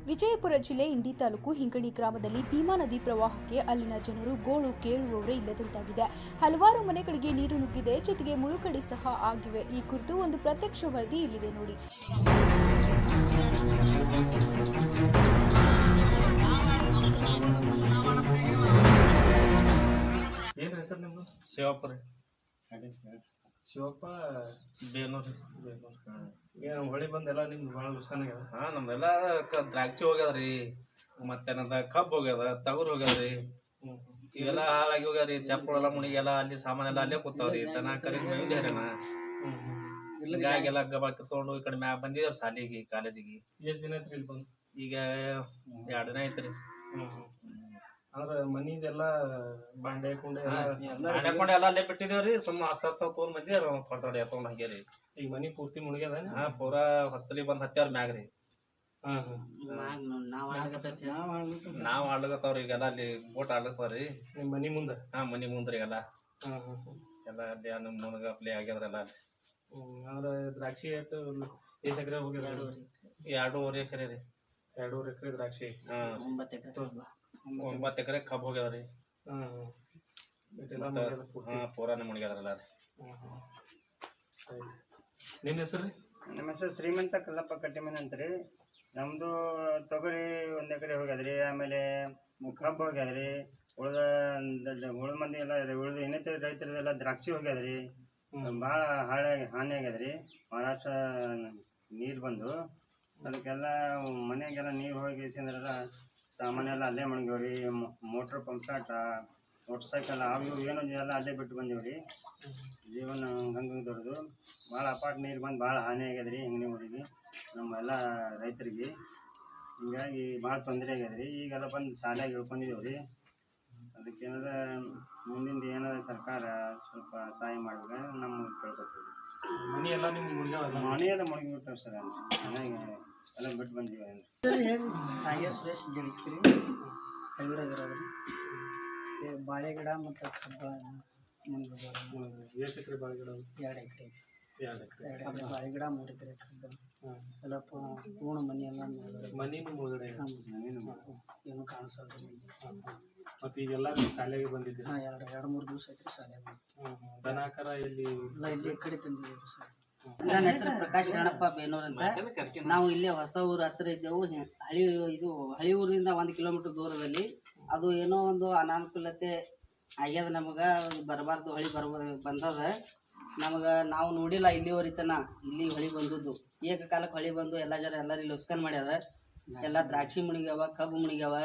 ವಿಜಯಪುರ ಜಿಲ್ಲೆ ಇಂಡಿ ತಾಲೂಕು ಹಿಂಗಣಿ ಗ್ರಾಮದಲ್ಲಿ ಭೀಮಾ ನದಿ ಪ್ರವಾಹಕ್ಕೆ ಅಲ್ಲಿನ ಜನರು ಗೋಳು ಕೇಳುವವರೇ ಇಲ್ಲದಂತಾಗಿದೆ. ಹಲವಾರು ಮನೆಗಳಿಗೆ ನೀರು ನುಗ್ಗಿದೆ, ಜೊತೆಗೆ ಮುಳುಗಡೆ ಸಹ ಆಗಿವೆ. ಈ ಕುರಿತು ಒಂದು ಪ್ರತ್ಯಕ್ಷ ವರದಿ ಇಲ್ಲಿದೆ ನೋಡಿ. ಶಿವಪ್ಪ ಬೇನೂರು ಹೊಳಿ ಬಂದೆಲ್ಲ ನಿಮ್ದು ಭಾಳ ನುಕ್ಸಾನ ಆಗ್ಯದ. ನಮ್ದೆಲ್ಲ ದ್ರಾಕ್ಷಿ ಹೋಗ್ಯದ್ರಿ, ಮತ್ತೇನದ ಕಬ್ಬು ಹೋಗ್ಯದ, ತಗರು ಹೋಗ್ಯದ್ರಿ, ಇವೆಲ್ಲ ಹಾಳಾಗಿ ಹೋಗ್ಯಾರಿ. ಚಪ್ಪಳೆಲ್ಲ ಮುಣಿಗೆಲ್ಲ ಅಲ್ಲಿ ಸಾಮಾನೆಲ್ಲ ಅಲ್ಲೇ ಕೂತಾವ್ರಿ. ದನ ಕರಿ ಮೇವಿದೇರನ ಹಿಂಗಾಗೆಲ್ಲ ಗಬ ಕಿತ್ಕೊಂಡು ಈ ಕಡೆ ಮ್ಯಾಗ ಬಂದಿದಾರ ಶಾಲಿಗೆ, ಕಾಲೇಜಿಗೆ. ಎಷ್ಟು ದಿನ ಐತ್ರಿ ಇಲ್ಲಿ ಬಂದು? ಈಗ 2 ದಿನ ಐತ್ರಿ. ಅಂದ್ರೆ ಮನಿದೆಲ್ಲ ಬಾಂಡೆ ಕುಂಡೆ ಹಾಕೊಂಡು ಎಲ್ಲ ಅಲ್ಲೇ ಬಿಟ್ಟಿದೇವ್ರಿ. ಸುಮ್ಮ 10 ಮಂದಿ ಹೊಡ್ತಾಡಿ ಎತ್ಕೊಂಡ್ ಹಾಗ್ಯಾರಿ. ಈಗ ಮನಿ ಪೂರ್ತಿ ಮುಳುಗ್ಯದ? ಪೂರಾ ಹೊಸ್ತಲಿ ಬಂದ್ ಹತ್ಯಾರ ಮ್ಯಾಗ್ರಿ. ನಾವ್ ಆಡ್ಲಕತ್ತವ್ರಿ ಈಗೆಲ್ಲ. ಅಲ್ಲಿ ಬೋಟ್ ಆಡ್ಲಕತ್ತಾವ್ರಿ ನಿಮ್ ಮನಿ ಮುಂದ? ಮನಿ ಮುಂದ್ರಿ ಎಲ್ಲ ಎಲ್ಲ ಅಲ್ಲಿ ನಮ್ ಮುನಗ ಪ್ಲೇ ಆಗ್ಯದ್ರಲ್ಲ. ಅಂದ್ರೆ ದ್ರಾಕ್ಷಿ ಎಷ್ಟು ಎಕರೆ ಹೋಗ್ಯದ? 2.5 ಎಕರೆ ರೀ. 2.5 ಎಕರೆ ದ್ರಾಕ್ಷಿ. 9 ಎಕರೆ ಕಬ್ಬು ಹೋಗ್ಯದ್ರಿ. ಪೂರಾನೇ ಮುಣಿಗ್ಯದ್ರಲ್ಲ. ನಿಮ್ಮ ಹೆಸರು ರೀ? ನಮ್ಮ ಹೆಸರು ಶ್ರೀಮಂತ ಕಲ್ಲಪ್ಪ ಕಟ್ಟಿಮನಿ ಅಂತ್ರಿ. ನಮ್ಮದು ತೊಗರಿ 1 ಎಕರೆ ಹೋಗ್ಯದ್ರಿ. ಆಮೇಲೆ ಕಬ್ಬು ಹೋಗ್ಯದ್ರಿ. ಉಳಿದ ಮಂದಿ ಎಲ್ಲ ಉಳಿದ ಇನ್ನಿತರ ರೈತರದೆಲ್ಲ ದ್ರಾಕ್ಷಿ ಹೋಗ್ಯದ್ರಿ. ಭಾಳ ಹಾನಿ ಆಗ್ಯದ್ರಿ. ಮಹಾರಾಷ್ಟ್ರ ನೀರು ಬಂದು ಅದಕ್ಕೆಲ್ಲ ಮನೆಗೆಲ್ಲ ನೀರು ಹೋಗಿ ಅಂದ್ರೆಲ್ಲ ಸಾಮಾನೆಲ್ಲ ಅಲ್ಲೇ ಮಣಗ್ಯವ್ರಿ. Motor, pump set, motorcycle ಅವು ಏನೋ ಎಲ್ಲ ಅಲ್ಲೇ ಬಿಟ್ಟು ಬಂದೀವ್ರಿ. ಜೀವನ ಹಂಗೆ ದೊಡ್ಡದು. ಭಾಳ ಅಪಾಟ್ ನೀರು ಬಂದು ಭಾಳ ಹಾನಿ ಆಗ್ಯದ್ರಿ ಹಿಂಗಣಿ ಊರಿಗೆ, ನಮ್ಮೆಲ್ಲ ರೈತರಿಗೆ. ಹೀಗಾಗಿ ಭಾಳ ತೊಂದರೆ ಆಗ್ಯದ್ರಿ. ಈಗೆಲ್ಲ ಬಂದು ಶಾಲೆಗೆ ಇಳ್ಕೊಂಡಿದ್ದೇವ್ರಿ. ಅದಕ್ಕೇನಾರ ಮುಂದಿಂದ ಏನಾರ ಸರ್ಕಾರ ಸ್ವಲ್ಪ ಸಹಾಯ ಮಾಡಿದ್ರೆ ನಮ್ಗೆ ಕೇಳ್ಕೊತೀವಿ. ಮನಿ ಎಲ್ಲ ನಿಮ್ಗೆ ಮುಳುಗ್ಯಾವಲ್ಲ? ಮನೆ ಎಲ್ಲ ಮುಳುಗಿಬಿಟ್ಟಾವ ಸರ್. ಮನೆಗೆ ಎಲ್ಲ ಬಿಟ್ಟು ಬಂದೀವಿ. ಸುರೇಶ್ ಜಳಿಕಿರಿ ಹಳ್ಳಿರಾಗಿರೋದ್ರಿ. ಬಾಳೆ ಗಿಡ ಮತ್ತು ಕಬ್ಬ ಎಷ್ಟು ಎಕರೆ ಬಾಳೆ ಗಿಡ? 2 ಎಕರೆ. 2 ಎಕರೆ ಬಾಳೆ ಗಿಡ, 3 ಎಕರೆ ಕಬ್ಬ. ಎಲ್ಲ ಪೂರ್ಣ ಮನೆ ಎಲ್ಲ ಮನಿನೂ ಮುಳುಗಡೆ ಏನು ಕಾಣಿಸೋದು. ಮತ್ತು ಈಗೆಲ್ಲ ಶಾಲೆಗೆ ಬಂದಿದ್ದೀರಿ? 2-3 ದಿವಸ ಐತ್ರಿ ಶಾಲೆಗೆ. ದನಾಕರ ಎಲ್ಲಿ? ಇಲ್ಲಿ ಕಡೆ ತಂದಿದ್ದೀವಿ ಸರ್. ನನ್ನ ಹೆಸರು ಪ್ರಕಾಶ್ ಶರಣಪ್ಪ ಬೇನೂರ್ ಅಂತ. ನಾವು ಇಲ್ಲೇ ಹೊಸ ಊರು ಹತ್ತಿರ ಇದ್ದೆವು. ಹಳಿ ಊರಿಂದ 1 ಕಿಲೋಮೀಟರ್ ದೂರದಲ್ಲಿ. ಅದು ಏನೋ ಒಂದು ಅನಾನುಕೂಲತೆ ಆಗ್ಯದ. ನಮಗೆ ಬರಬಾರ್ದು ಹೊಳಿ ಬಂದದ. ನಮಗೆ ನಾವು ನೋಡಿಲ್ಲ ಇಲ್ಲಿವರಿತನ. ಇಲ್ಲಿ ಹೊಳಿ ಬಂದದ್ದು ಏಕಕಾಲಕ್ಕೆ ಹೊಳಿ ಬಂದು ಎಲ್ಲರೂ ಲುಸ್ಕನ್ ಮಾಡ್ಯಾರ. ಎಲ್ಲ ದ್ರಾಕ್ಷಿ ಮುಣಿಗ್ಯಾವ, ಕಬ್ಬು ಮುಣಿಗ್ಯಾವ.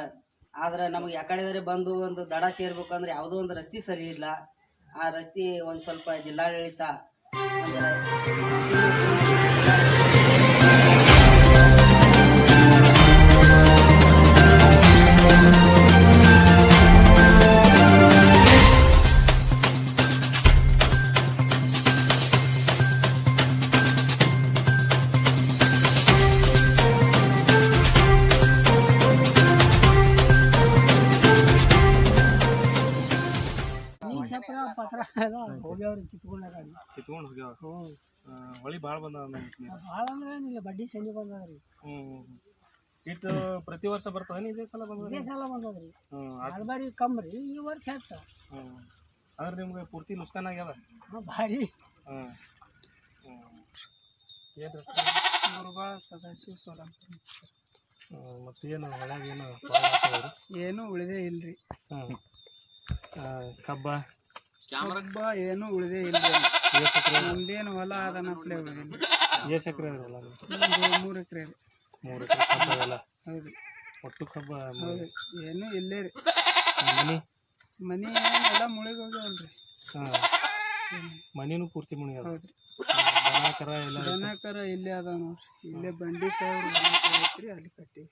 ಆದ್ರೆ ನಮಗೆ ಯಾಕಡೆ ಬಂದು ಒಂದು ದಡ ಸೇರ್ಬೇಕಂದ್ರೆ ಯಾವುದೋ ಒಂದು ರಸ್ತೆ ಸರಿ ಇಲ್ಲ. ಆ ರಸ್ತೆ ಒಂದು ಸ್ವಲ್ಪ ಜಿಲ್ಲಾಡಳಿತ ಕಿತ್ಕೊಂಡು ಹೋಗ್ಯಾವ. ಹೊಳಿ ಭಾಳ ಬಂದವ. ಭಾಳ ಅಂದ್ರೆ ಏನಿಲ್ಲ, ಬಡ್ಡಿ ಸಂಜೆ ಬಂದದ್ರಿ. ಇಟ್ಟು ಪ್ರತಿ ವರ್ಷ ಬರ್ತದ? ಇದೇ ಸಲ ಬಂದದ? ಇದೇ ಸಲ ಬಂದದ್ರಿ. 2 ಬಾರಿ ಕಮ್ಮಿ ರೀ, ಈ ವರ್ಷ ಹೆಚ್ಚು. ಅಂದ್ರೆ ನಿಮ್ಗೆ ಪೂರ್ತಿ ನುಕ್ಸಾನ ಆಗ್ಯದ? ಭಾರಿ. ಏನು ಮುರುಘಾ ಸದಾಶಿವ ಸೋಲಂಪುರ. ಮತ್ತೇನು ಹೊಳ್ಯಾಗ ಏನೂ ಉಳಿದೇ ಇಲ್ರಿ. ಕಬ್ಬ ಏನೂ ಉಳಿದೇ ಇಲ್ಲ. ನಮ್ದೇನು ಹೊಲ ಅದನ್ನಪ್ಲೆ ಉಳಿದಿಲ್ಲ. ಎಷ್ಟು ಎಕರೆ ಹೊಲ? 3 ಎಕರೆ ರೀ. 3 ಎಕರೆ ಕಬ್ಬ ಎಲ್ಲ? ಹೌದು. ಒಟ್ಟು ಕಬ್ಬ? ಹೌದು. ಏನೂ ಇಲ್ಲೇ ರೀ. ಮನೆ ಎಲ್ಲ ಮುಳುಗಿ ಹೋಗ್ಯಾವಲ್ರಿ. ಮನಿನೂ ಪೂರ್ತಿ ಮುಳುಗ್ಯಾವ? ಹೌದ್ರಿ. ದನಕರ ಎಲ್ಲ? ದನಕರ ಇಲ್ಲೇ ಅದಾವ ನೋಡ್ರಿ. ಇಲ್ಲೇ ಬಂಡಿ ಸಾವಿರ ಐತ್ರಿ, ಅಲ್ಲಿ ಕಟ್ಟಿ.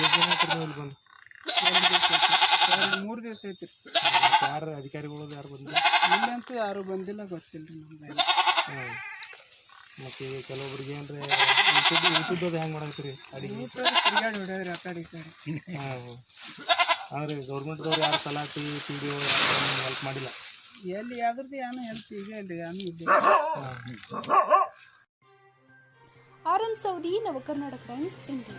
ಎಷ್ಟು ಜನ ಐತ್ರಿ ನೀವು ಇಲ್ಲಿ ಬಂದು? 3 ದಿವಸ ಐತ್ರಿ. ಯಾರು ಅಧಿಕಾರಿಗಳು ಯಾರು ಬಂದಿಲ್ಲ? ಇಲ್ಲಂತೂ ಯಾರು ಬಂದಿಲ್ಲ, ಗೊತ್ತಿಲ್ಲ ನಮ್ಗೆ. ಮತ್ತು ಕೆಲವೊಬ್ರಿಗೆ ಏನ್ರಿ ಊಟದ್ದು ಹೆಂಗೆ ಮಾಡತ್ತೀರಿ? ಅಡಿಗೆ ತಿರ್ಗಾಡಿ ಹೊಡ್ಯಾದ್ರಿ ಆ ಕಡೆ ಈ ಕಡೆ. ಅಂದ್ರೆ ಗೌರ್ಮೆಂಟ್ದವ್ರು ಯಾರು ತಲಾಟಿ PDO ಹೆಲ್ಪ್ ಮಾಡಿಲ್ಲ? ಎಲ್ಲಿ ಯಾವ್ದ್ರದ್ದು ಏನೋ ಹೆಲ್ಪ್ ಈಗ ಇಲ್ರಿ, ಏನೂ ಇಲ್ಲ. R M Saudi, Navakarnataka times, ಇಂಡಿ.